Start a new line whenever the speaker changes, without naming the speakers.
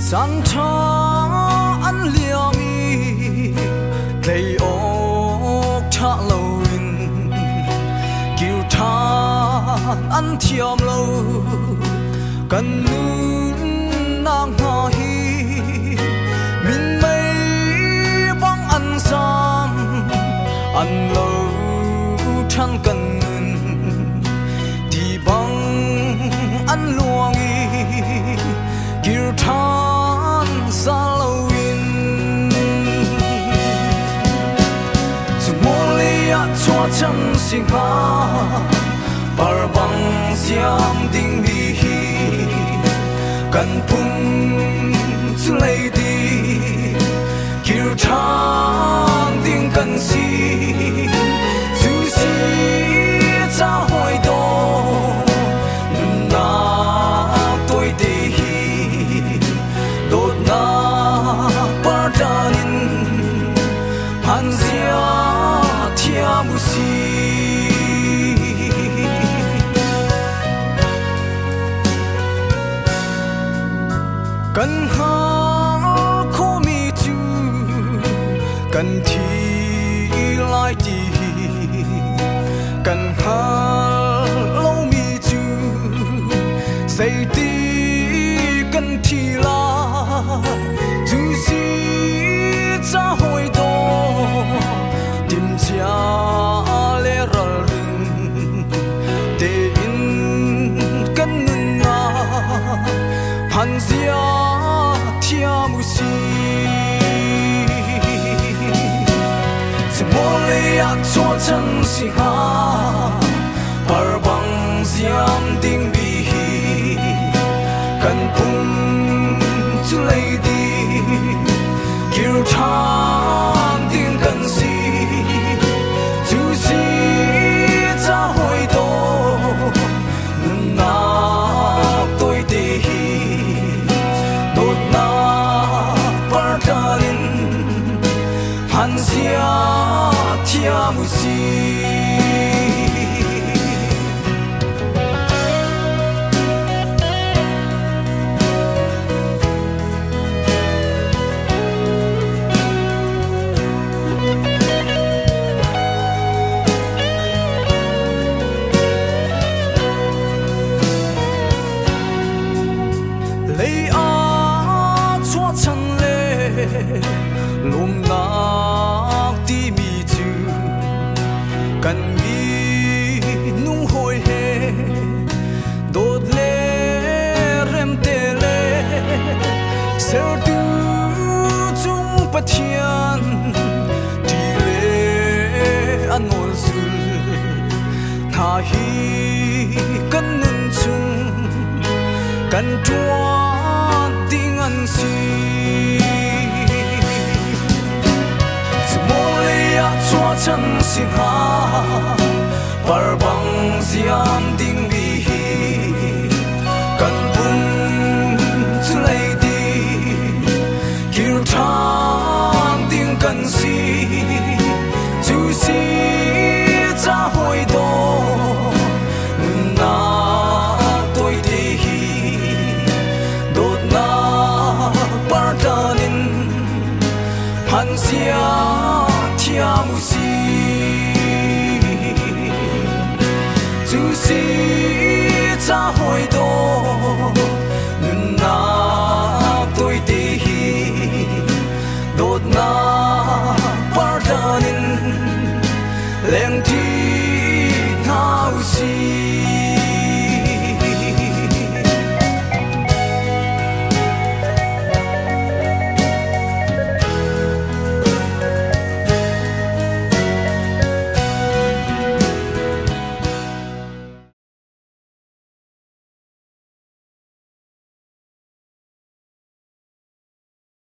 san tha an liang i thei ok tha loin kiu tha an thiam lo kan nu nang ha hi min mai bang an sam an lo than kan ti bang an luang i kiu than sa lo in Somalia chua chang sing ha par bang siam ding bi hi kan pum chu lei di kiu than ding kan si chu si cha hoi do nun na toi de hi dot na par danin han sia thia mu si kan ha kho mi chu kan thi lai ti kan ha lo mi chu say ti kan thi la chu si cha hoi do tim cha le ral ring te in kan nun na han sia thia mu si Somalia chua chang si ha par bang siam ding bi hi kan pum chu lei di kiu than ding kan si chu si cha hoi do nun na toi de hi dot na par darin han sia thia mu si lei a chua chang le lum na ti mi chu kan mi nung hoi he dot le rem te le ser tu chung pathian ti le anol sul tha hi kan nun chung kan tuan ting an si Somalia chua chang sing ha par bang siam ding bi hi kan pum chu lei di kiu than ding kan si chu si cha hoi do nun na toi de hi dot na par danin han sia thia mu si chu si cha hoi do